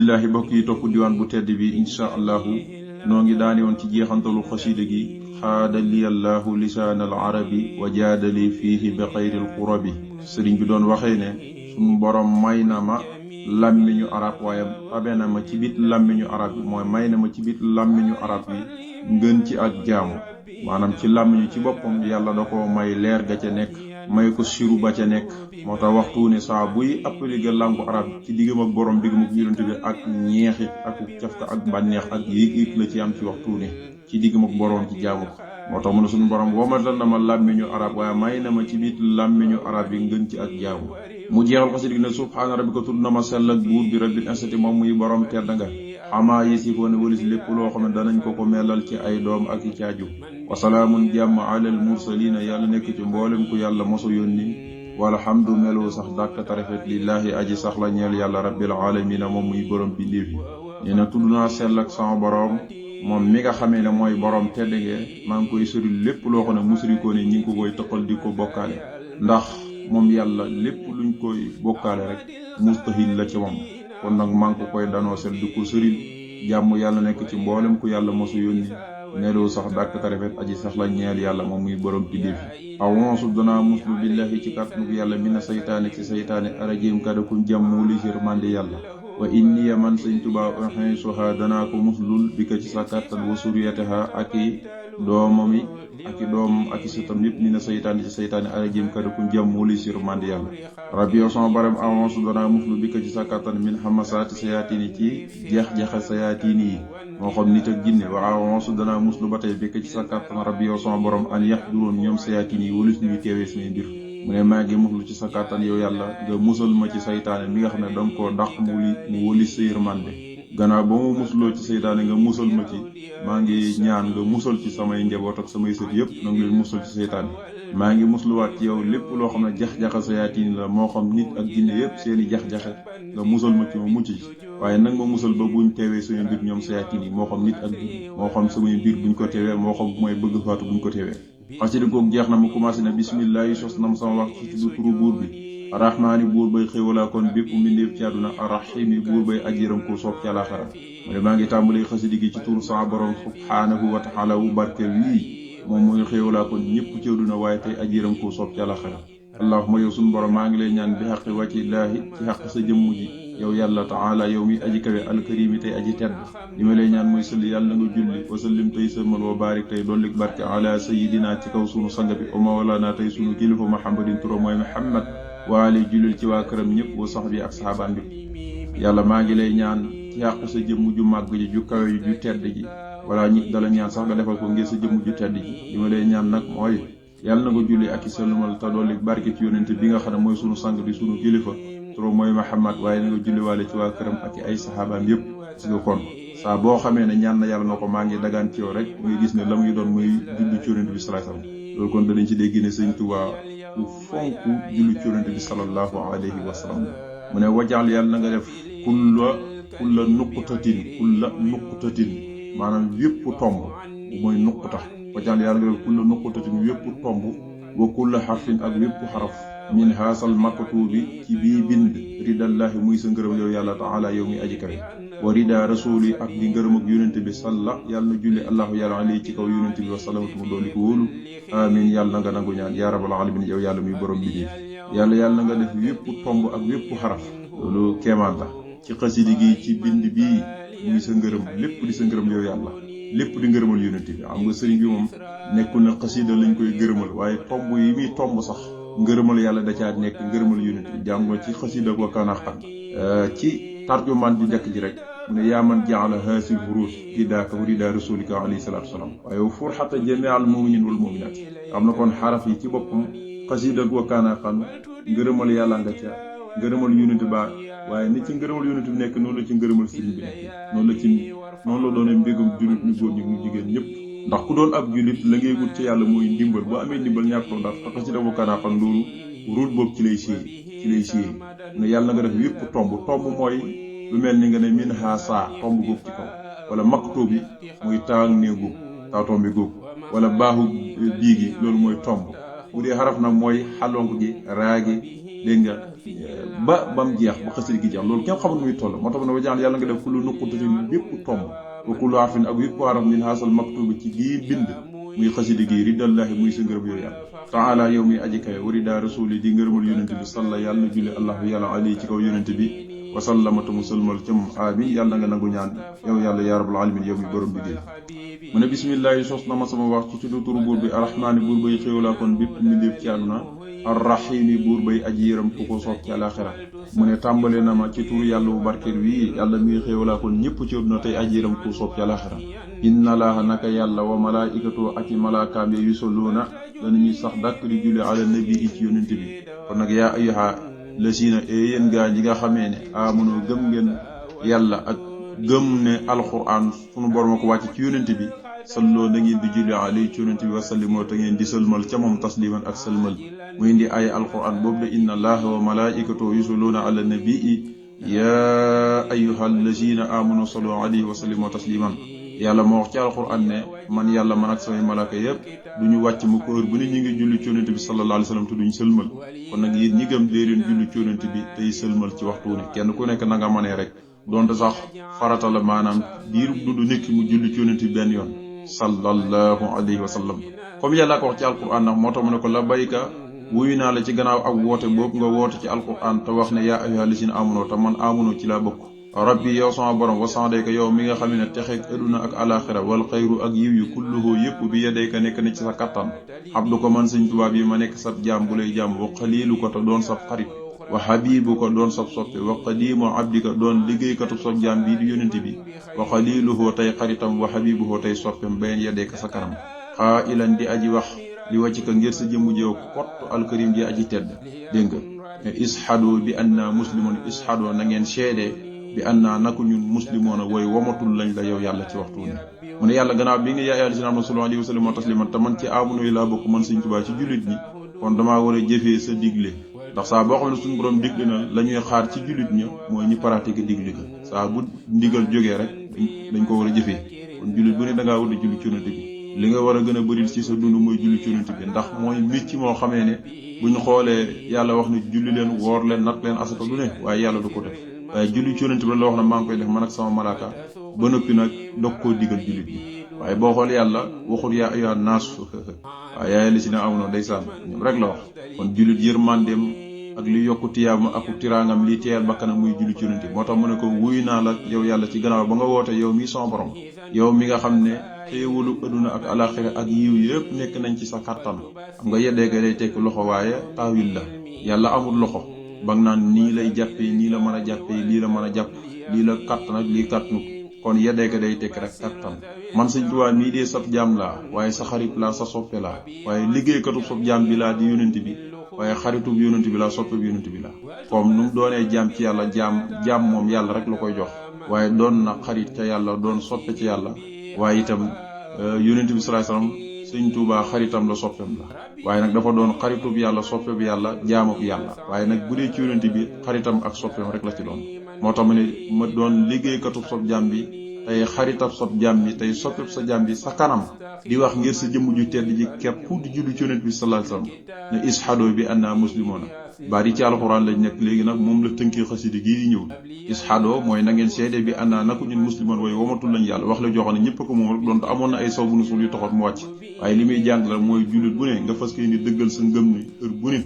billahi bokk yi topp diwaan bu tedd bi insha allahu noo ngi daani woon ci jeexantalu xasida gi xaada liyallahu lisaanal arabi wa jaadali fiihi bi xayril xurabi sëriñ bi doon waxee ne suñu borom may na ma làmmiñu arab waaye tabe na ma ci biit làmmiñu arab yi mooy may na ma ci biit làmmiñu arab yi ngën ci ak jaamu maanaam ci làmmiñu ci boppam yàlla da ko may leer ga ca nekk may ko siru ba ca nekk moo tax waxtu ne saa buy appliquer langue arabe ci diggam ak borom diggam ak yonent bi ak ñeexit ak cafka ak bànneex ak yéeg la ci am ci waxtu ne ci diggam ak borom ci jaamu ko moo tax mu ne suñu borom womatal na ma làmmiñu arab waaye may na ma ci biit làmmiñu arab yi ngën ci ak jaamu mu jeexal xasida gi ne subhaana rabbika tudd na ma sell ak buur bi rabbil izzati moom muy borom tedd nga xamaa yasifoon walis lépp loo xam ne danañ ko melal ci ay doom ak i caaju wasalaamun jàmm alal mursalina yàlla nekk ci mboolem ku yàlla mosu yónni walhamdu meloo sax dàkk tarafet lillahi aji sax la ñeel yàlla rabbil alamina moom muy borom bindéef yi nee na tudd naa sell ak sama borom moom mi nga xamee ne mooy borom tedd ngee maa ngi koy sori lépp loo xam ne musrikoo ne ñi ngi ko koy tëqal di ko bokkaale ndax moom yàlla lépp luñ koy bokkaale rek mustahil la ci moom kon nag maa ngi ko koy danoo sel di ko sëril jàmm yàlla nekk ci mboolem ku yàlla mosu yónni neeloo sax dàkk tarafet aji sax la ñeel yàlla moom muy borom bindéef yi awonsu danaa muslu billahi ci kàttanu yàlla mina saytaane ci saytaane arajim kada kuñ jàmmu li yërmande yàlla wa inni man sëñ Tuubaa uhinsuha danaa ko muslul bi ko ci sa kàttan wa suriyataha ak i doomami ak i doom ak i sëtam yëpp mina saytaane ci saytaane arajim kada kuñ jàmmu li yërmande yàlla rabbi yow sama baram awonsu danaa muslu bi ko ci sa kàttan min hamasaati sayaatini ci jeex-jeexe sayaatini yi moo xam nit ak jinne wa awonsu danaa muslu ba tey bi ko ci sa kàttan rabbi yow sama borom an yaxduroon ñoom sayaatini yi walis ñuy teewee suñuy mbir mu ne maa ngi muslu ci sa kàttan yow yàlla nga musal ma ci saytaane mi nga xam ne danga koo dàq mu wëlis sa yërmande gannaaw ba mu musloo ci saytaane nga musal ma ci maa ngi ñaan nga musal ci samay njaboot ak samay sët yëpp na nga leen musal ci saytaane maa ngi musluwaat ci yow lépp loo xam ne jax-jaxa sayaatiin la moo xam nit ak jinne yëpp seeni jax-jaxe nga musal ma ci ma mucc ci waaye nag ma musal ba buñ teewee suñu mbir ñoom sayaatiin yi moo xam nit ak jinne moo xam samay mbir buñ ko teewee moo xam bu may bëgg faatu buñ ko teewee xasida googu jeex na mu commencé na bismillahi sos nam sama wax ci tudd turu buur bi arrahmaani buur bay xéewalaa kon bépp mbindeef ci àdduna arrahimi buur bay ajiram ko soob ci àlaxara mu ne maa ngi tàmbalee xasida gi ci turu sama borom subhaanahu wa taala wu barke wii moom mooy xéewalaa kon ñëpp ci àdduna waaye tey ajiram ko soob ci àlaxara allahumma yow suñu borom maa ngi lay ñaan bi xaqi wàccillaahi ci xaq sa jëmm ji yow yàlla taala yow mi aji kawe alkarimi tey aji tedd li ma lay ñaan mooy sëlli yàlla nga julli wa sallim tey sërmal wa barik tey dollik barke ala sayidina ci kaw sunu sanga bi o mawlana tey sunu kilifa muhammadin turo mooy muhammad waale jullil ci waa këram ñëpp wa sax bi ak saxaabaan bi yàlla maa ngi lay ñaan ci xaq sa jëmm ju màgg ji ju kawe ji ju tedd ji wala ñi dala ñaan sax nga defal ko ngir sa jëmm ju tedd ji li ma lay ñaan nag mooy yàlla na nga julli ak i sëlmal te dollik barke ci yonente bi nga xam ne mooy sunu sang bi sunu kilifa turo mooy Muhammad waaye na nga julliwaale ci waa këram ak ay saxaabaam yëpp si nga kon saa boo xamee ne ñaan na yàlla na ko maa ngi dagaan ci yow rek muy gis ne la muy doon muy julli ci yonent bi sallallahu alayhi wasallam loolu kon danañ ci dégg ne sëñ Tuubaa ku fonk julli ci yonent bi sallallahu alayhi wa sallam mu ne wajaal yàlla na nga def kulla nuqtatin maanaam yépp tomb mooy nuqta wajaal yàlla nga def kulla nuqtatin yépp tomb wa kulla xarfin ak yépp xaraf min haasal maktubi ci bii bind ridallahi muy sa ngërëm yow yàlla taala yow mi aji kawe wa rida rasuli ak di ngërëm ak yonente bi salla yàlla na julli allahu yàlla alayhi ci kaw yonente bi wa salamatu mu dooli ko wóolu amin yàlla na nga nangu ñaan yaa rabbal alamin yow yàlla muy borom bi dee yàlla na nga def yépp tomb ak yépp xaraf loolu kéemaan la ci xasidi gi ci bind bii muy sa ngërëm lépp di sa ngërëm yow yàlla lépp di ngërëmal yonente bi am nga sëriñ bi moom nekkul na xasida lañ koy gërëmal waaye tomb yi muy tomb sax ngërëmal yàlla da caa nekk ngërëmal yonent bi jàng nga ci xasida wa kana xan ci tarjumaan ju njëkk ji rek mu ne yaa man jaala haasil huruus ridaaka wa ridaa rasulika alayhi salaatu wasalaam waaye furxata jamial muminin wal muminaat am na kon xaraf yi ci boppam xasida wa kana xan ngërëmal yàlla nga ca ngërëmal yonent ba waaye ni ci ngërëmal yonent bi nekk noonu la ci ngërëmal sëriñ bi nekk noonu la doone mbégum jullit ñu góor ñi ñu jigéen ñëpp ndax ku doon ab jullit la ngay wut ci yàlla mooy ndimbal bu amee ndimbal ñàkkoo ndax tax ci dafa kanaa xam loolu ruut boobu ci lay siyee ne yàlla nga def yëpp tomb mooy lu mel ni nga ne min ha saa tomb góob ci kaw wala maktoo bi muy taag nee góob taa tombi góob wala baaxu biigi loolu mooy tomb bu dee xaraf nag mooy xalonk gi raagi dégg nga bam jeex ba xasida gi jeex loolu kenn xamul muy toll moo tax ne wa jaan yàlla nga def kullu nuqutatin bépp tomb wa kullu harfin ak yëpp xaraf min haasal maktuba ci gii bind muy xasida gi ridallahi muy sa ngërëm yow yàlla taala yow mi aji kawe warida rasuli di ngërëmal yonente bi salla yàlla na julli allahu yàlla ali ci kaw yonente bi wasallamata musalmal ca moom amin yàlla nga nangu ñaan yow yàlla yaa rabbal alamin yow mi borom bi mu ne bismillahi sos na ma sama wax ci tuddu turu buur bi arrahmaani buur bay xéewlaa kon bépp mbindeef ci àdduna arrahimi buur bay aji yëram ku ko soob ci àlaxira mu ne tàmbale na ma ci turu yàlla bu barkeel wii yàlla mi xéewlaa kon ñëpp ci àdduna tey aji yëram ku soob ci àlaxira inna laaha naka yàlla wa malaikatu ak i malaakaam yi yusalluuna danañuy sax dàkk di julli ala nabi yi ci yonent bi kon nag yaa ayyuha lasiina yéen gaa ñi nga xamee ne amono gëm ngeen yàlla ak gëm ne alquran sunu borom ko wàcc ci yonent bi salloo na ngeen di julli alay ci yonent bi wasallimoo te ngeen di sëlmal ca moom tasliman ak sëlmal mu indi ay alquran boobu de inna allaha wa malaikatu yusalluuna ala nabii yaa ayyuha lasiina amanu sallu alayhi wa sallimu tasliman yàlla moo wax ci alquran ne man yàlla man ak samay malaaka yépp duñu wàcc mu ko heure bu ne ñu ngi julli ci yonent bi sallallahu alayhi wa sallam te duñu sëlmal kon nag yéen ñi gëm dee leen julli ci yonent bi tey sëlmal ci waxtu ne kenn ku nekk na nga mënee rek donte sax farata la maanaam diiru dundu nekk mu julli ci yonent bi benn yoon sallallahu alayhi wa sallam comme yàlla ko wax ci alquran nag moo tax mu ne ko labbayka wuyu naa la ci gannaaw ak woote boobu nga woote ci alquran te wax ne yaa ayyuhal lazina amanu te man amanu ci laa bokk rabbi yow sama borom wa sandayka yow mi nga xam ne texeeg aduna ak alaxira wal xayru ak yiw yu kulluhu yëpp bi yadayka nekk na ci sa kattan xabdu ko man sëñ Tuubaa bi ma nekk sab jaam bu lay jaam wa xaliilu ko te doon sab xarit wa xabiibu ko doon sab soppe wa qadiimu abdika doon liggéeykatu sab jaam bii di yonent bi wa xaliiluhu tey xaritam wa xabiibuhu tey soppem bayen yadayka sa kanam xaa ilan di aji wax li wàcc ka ngir sa jëmmu jeew kott alkarim di aji tedd dégg nga ishadu bi anna muslimun ishadu na ngeen seede bi anna naku ñun muslimoona wooy womatul lañ la yow yàlla ci waxtu ne mu ne yàlla gannaaw bi nga yaa yàlla si naam sallallahu alayhi wa sallam tasliman te man ci amuno yi laa bokk man Sëñ Tuubaa ci jullit ñi kon damaa war a jëfee sa digle ndax saa boo xam ne suñu borom digle na la ñuy xaar ci jullit ña mooy ñu pratiquer digle ga saa bu ndigal jógee rek dañ ko war a jëfee kon jullit bu ne dangaa war a julli ci yonent bi li nga war a gën a bëri ci sa dund mooy julli ci yonent bi ndax mooy mécc moo xamee ne buñ xoolee yàlla wax ne julli leen woor leen nat leen asaka lu ne waaye yàlla du ko def waaye julli ci yonent bi la wax na maa ngi koy def man ak sama malaaka ba noppi nag dog koo digal jullit bi waaye boo xool yàlla waxul yaa ayyuhan naas waaye yaa lazina amanu ndeysaan ñoom rek la wax kon jullit yërmandeem ak li yokku tiyaabam ak tiraangam li teel bakkanam muy julli ci yonent bi moo tax mu ne ko wuy naa la yow yàlla ci gannaaw ba nga woote yow mii sama borom yow mi nga xam ne xéewalu aduna ak alaxira ak yiw yëpp nekk nañ ci sa kattan xam nga yeddee ga day tekk loxo waaye taawil la yàlla amul loxo ba nga naan nii lay jàppee nii la mën a jàppee lii la mën a jàpp lii la kattan ak lii kattanu kon yeddee ga day tekk rek kattan man Sëñ Tuubaa mii dee sab jaam laa waaye sa xarit laa sa soppe laa waaye liggéeykatu sab jaam bi laa di yonent bi waaye xaritub yonent bi laa soppeb yonent bi laa comme nu mu doonee jaam ci yàlla jaam moom yàlla rek la koy jox waaye doon na xarit ca yàlla doon soppe ci yàlla waaye itam yonent bi sallallahu alayhi wasallam Sëñ Tuubaa xaritam la soppem la waaye nag dafa doon xaritub yàlla soppeb yàlla jaamub yàlla waaye nag bu dee ci yonent bi xaritam ak soppem rek la ci doon moo tax ma doon liggéeykatub sob jaam bi tey xaritab sob jaam bi tey soppeb sa jaam bi sa kanam di wax ngir sa jëmm ju tedd ji kepp di julli ci yonent bi sallallahu alayhi wasallam ne ishado bi anna muslimuna bari ci alxuraan lañ nekk léegi nag moom la tënkee xasida gii di ñëw ishado mooy na ngeen seede bi anna naku ñun muslimoon waaye womatul lañ yàlla wax la joxoon ne ñëpp ko moom rek doon amoon na ay saw bu nu sul yu taxoon mu wàcc waaye li muy jàng la mooy jullit bu ne nga fas ni dëggal sa ngëm ni heure bu ne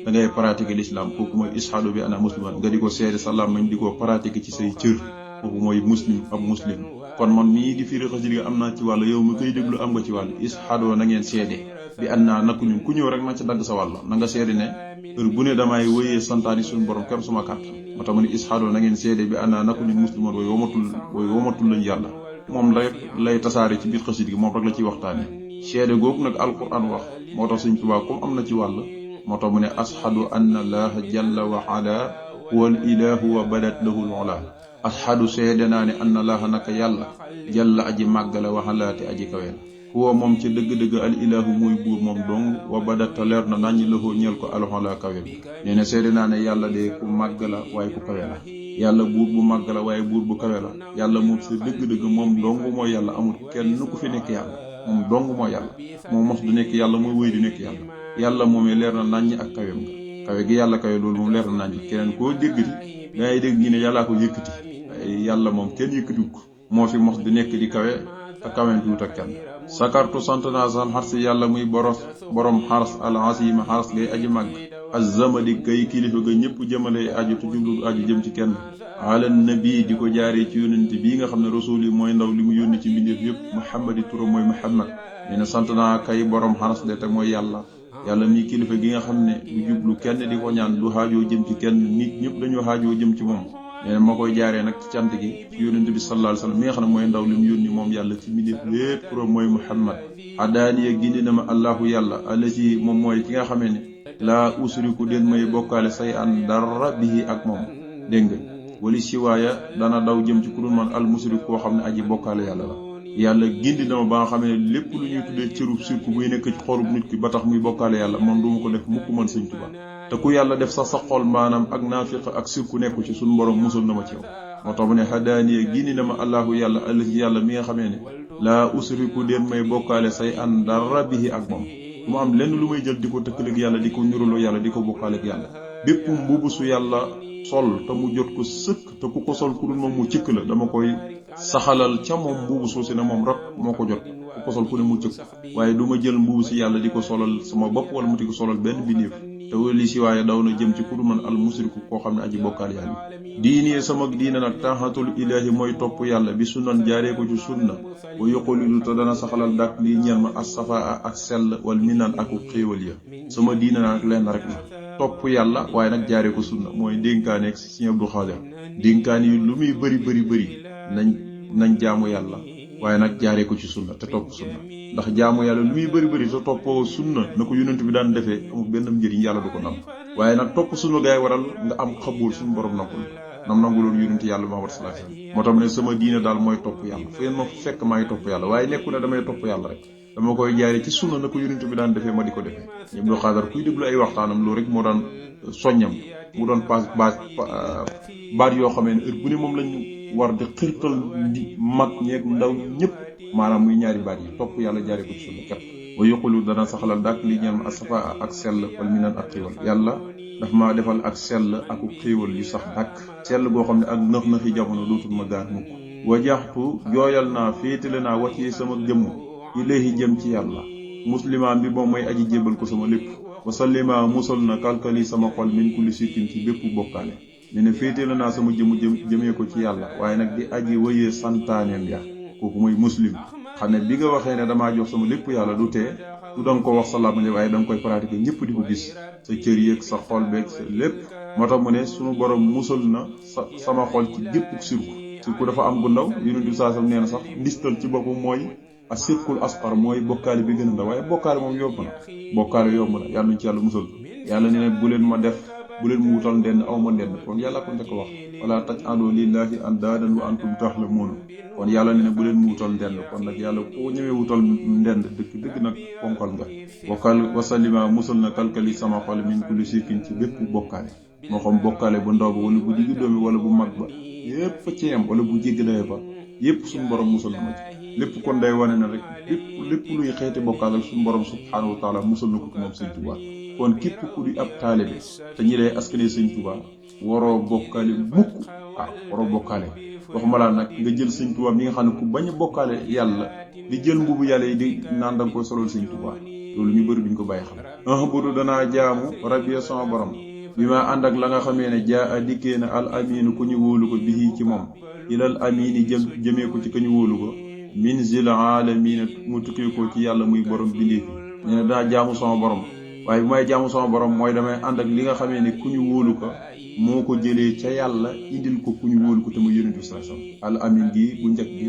da ngay pratiquer l'islam kooku mooy ishado bi anna muslimoon nga di ko seede sa làmmiñ di ko pratiquer ci say cër kooku mooy muslim ab muslim kon man mii di firi xasida am naa ci wàll yow mi koy déglu am nga ci wàll ishado na ngeen seede bi anna naku ñun ku ñëw rek na ca dagg sa wàll na nga seede ne heure bu ne damay wëyee santaani suñu borom kem suma kàtt moo tax ma ne ishado na ngeen seede bi anna naku ñun muslimoon way womatul lañ yàlla moom rek lay tasaare ci biir xasida gi moom rek la ciy waxtaane seede googu nag alquran wax moo tax Sëñ Tuubaa comme am na ci wàll moo tax mu ne ashadu anna allaha jalla wa ala huwal ilahu wa badat lahul ula ashadu seede naa ne anna allaha naka yàlla jalla aji màggala wa alaati aji kaweel huwa moom ci dëgg-dëgg al ilahu muy buur moom dong wa badata leer na naññi lahoo ñeel ko alxola kaweel nee na seede naa ne yàlla de ku màgg la waaye ku kawe la yàlla buur bu màgg la waaye buur bu kawe la yàlla moom sa dëgg-dëgg moom dong mooy yàlla amul kenn ku fi nekk yàlla moom dong mooy yàlla moom mos du nekk yàlla mooy wéy di nekk yàlla yàlla moomee leer na naññ ak kawem nga kawe gi yàlla kawe loolu moom leer na naññ keneen koo déggati dangay dégg ñu ne yàllaa ko yëkkati waaye yàlla moom kenn yëkkatiwu ko moo fi mos di nekk di kawe te kawentuwut ak kenn sakartu sant naa san xar si yàlla muy borom xaras al azima xaras ngay aji màgg azamadi kay kilifa ga ñëpp jëmale aju te jublu aju jëm ci kenn ala nabi di ko jaaree ci yónent bii nga xam ne rasul yi mooy ndaw li mu yónni ci mbindeef yëpp muhammadi turam mooy muhammad nee na sant naa kay borom xaras de te mooy yàlla mi kilifa gi nga xam ne du jublu kenn di ko ñaan du xaajoo jëm ci kenn nit ñëpp dañoo xaajoo jëm ci moom nee na ma koy jaaree nag ci cant gi ci yónent bi sallallahu alayhi wasallam mi nga xam ne mooy ndaw li mu yónni moom yàlla ci mbindeef lépp turam mooy muhammad adaaniya gindi na ma allahu yàlla alasi moom mooy ki nga xamee ne laa usriku den may bokkaale say an dara bihi ak moom dégg nga wali siwaaya dana daw jëm ci ku dul man al musrik koo xam ne aji bokkaale yàlla la yàlla gindi na ma ba nga xam ne lépp lu ñuy tuddee cërub sirku buy nekk ci xolub nit ki ba tax muy bokkaale yàlla man duma ko def mukk man Sëñ Tuubaa te ku yàlla def sax sa xol maanaam ak naafiq ak sirku nekku ci suñu borom musul na ma ci yow moo tax mu ne hadaaniya gindi na ma allahu yàlla allazi yàlla mi nga xamee ne laa usriku den may bokkaale say an dara bihi ak moom du ma am lenn lu may jël di ko tëkkaleeg yàlla di ko nuruloo yàlla di ko bokkaaleeg yàlla bépp mbubu su yàlla sol te mu jot ko sëkk te ku ko sol ku dul moom mu cëkk la dama koy saxalal ca moom mbubu soosi ne moom rek moo ko jot ku ko sol ku ne mu cëkk waaye du ma jël mbubu si yàlla di ko solal sama bopp wala mu di ko solal benn bindeef te wali si waaye daw na jëm ci ku dul man al musriku koo xam ne aji bokkaal yàlla diine sama diine nag taaxatul ilaahi mooy topp yàlla bi sunnan jaaree ko ci sunna wa yoqolilu te dana saxalal dàq lii ñeel ma as safaa ak sell wal minan ak xéewal ya sama diine nag lenn rek la topp yàlla waaye nag jaaree ko sunna mooy dénkaaneeg Sëriñ Abdou Khadre dénkaan yi lu muy bëri nañ jaamu yàlla waaye nag jaaree ko ci sunna te topp sunna ndax jaamu yàlla lu muy bëri te toppoo sunna na ko yonent bi daan defee amul benn njëriñ yàlla du ko nam waaye nag topp sunna gaay waral nga am xabuul suñu borom nangu loolu yonent yàlla Muhammad sallallahu alayhi wasallam moo tax ne sama diine daal mooy topp yàlla fu ngeen ma fekk maa ngi topp yàlla waaye nekku ne damay topp yàlla rek dama koy jaaree ci sunna na ko yonent bi daan defee ma di ko defee ñëpp doo xaadar kuy déglu ay waxtaanam loolu rek moo daan soññam mu doon baat yoo xamee ne heure bu ne moom lañu war di xirtal mag ñeeg ndaw ñëpp maanaam muy ñaari baat yi topp yàlla jaaree ko ci sunna képp wa yoqulu dana saxalal dàkk li ñeel ma asafa ak sell wal minan ak xiiwal yàlla daf ma defal ak sell ak xiiwal yu sax dàkk sell goo xam ne ak nëx-nëxi jamono dootul ma gaar mukk wajaxtu jooyal naa féetale naa wat yi sama jëmm ilayhi jëm ci yàlla muslimaan bi moom mooy aji jébal ko sama lépp wasallima musal na kalkali sama xol min kulli sirkin ci bépp bokkaale ne féetale naa sama jëmee ko ci yàlla waaye nag di aji wëyee santaaneem ya kooku mooy muslim xam ne bi nga waxee ne damaa jox sama lépp yàlla du tee du danga ko wax sa làmmiñ waaye danga koy pratiquer ñëpp di ko gis sa cër yeeg sa xol beeg sa lépp moo tax mu ne sunu borom musal na sama xol ci gépp sirku dafa am gu ndaw yonent bi saa sam nee na sax ndistal ci boppam mooy a sirkul asqar mooy bokkaale bi gën a ndaw waaye bokkaale moom yomb na yàlla nañ ci yàlla musal yàlla nee na bu leen ma wutal ndend aw ma ndend kon yàlla ko njëkk wax wala taj'alu lillahi andaadan wa antum ta'lamuun kon yàlla nee na bu leen mu wutal ndend kon nag yàlla koo ñëwee wutal ndend dëgg nga ponkal nga bokkal wasalima musal na kalkali sama xol min kulli sirkin ci bépp bokkaale moo xam bokkaale bu ndaw ba wala bu digg doomi wala bu mag ba yépp ci yam wala bu jégg dawe ba yépp suñu borom musal na ma ci lépp kon day wane na rek lépp luy xeeti bokkaale suñu borom subhaanahu wa taala musal na ko ci moom Sëñ Tuubaa kon képp ku di ab taalibe te ñi lay askane Sëñ Tuubaa waroo bokkaale mukk waroo bokkaale waxuma laa nag nga jël Sëñ Tuubaa mi nga xam ne ku bañ a bokkaale yàlla di jël mbubu yàlla yi di naan danga koy solol Sëñ Tuubaa loolu ñu bëri duñ ko bàyyi xam budu danaa jaamu rabbi sama borom bi ma ànd ak la nga xamee ne jaa a dikkee na al aminu ku ñu wóolu ko bihi ci moom ilal amini jëmee ko ci ku ñu wóolu ko min zil alamina mu tukkee ko ci yàlla muy borom bindee fi nee na daa jaamu sama borom waaye bu may jaamu sama borom mooy damay ànd ak li nga xamee ne ku ñu wóolu ko moo ko jëlee ca yàlla indil ko ku ñu wóolu ko te muy yonent bi sallallahu alayhi wasallam al amin gi bu njëkk gi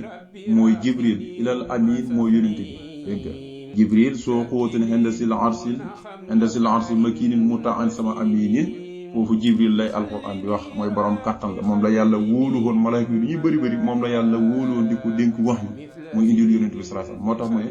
mooy jibril ilal amin mooy yonent bi dégg nga jibril soo xóotan hendasil arsil makinin muta'an sama aminin foofu jibril lay alquran bi wax mooy borom kàttan la moom la yàlla wóolu woon malaaka yi lu ñuy bëri moom la yàlla wóolu woon di ko dénk wax ni muy indil yonent bi sallallahu alayhi wasallam moo tax mu ne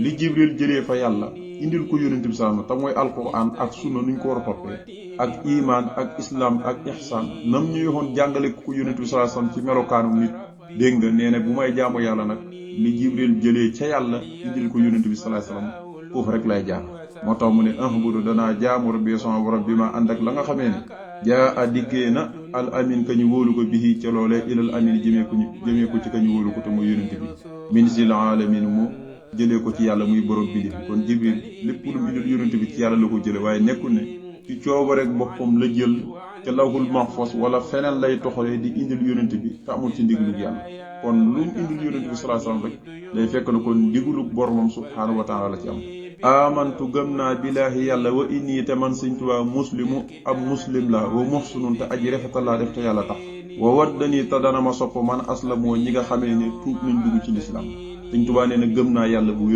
li jibril jëlee fa yàlla indil ko yonent bi sallallahu alayhi wasallam te mooy alquran ak sunna nuñ ko war a toppee ak iman ak islam ak ihsan nam ñu yoxoon jàngale ko yonent bi sallallahu alayhi wasallam ci melokaanu nit dégg nga nee na bu may jaamu yàlla nag li jibril jëlee ca yàlla indil ko yonent bi sallallahu alayhi wasallam foofu rek lay jaar moo tax mu ne ahbudu danaa jaamu rabbi sama borom bi ma ànd ak la nga xamee ne jaa a dikkee na al amin ka ñu wóolu ko bihi ca loolee ilal amin jëmee ko ci ka ñu wóolu ko te muy yonent bi min sil alamin mu jëlee ko ci yàlla muy borom bi di kon Jibril lépp lu mu indil yonent bi ci yàlla la ko jële waaye nekkul ne ci cooba rek boppam la jël ca lawhul mahfuz wala feneen lay toxalee di indil yonent bi te amul ci ndigalug yàlla kon lu mu indil yonent bi sallallahu alayhi wasallam rek day fekk na kon ndigalug boromam subhaanahu wa taala la ci am amantu gëm naa billaahi yàlla wa inni te man Sëñ Tuubaa muslimu ab muslim la wa muhsinun te aji rafetal laa def te yàlla tax wa waddani te dana ma sopp man aslamoo ñi nga xamee ne tuub nañ dugg ci lislaam Sëñ Tuubaa nee na gëm naa yàlla bu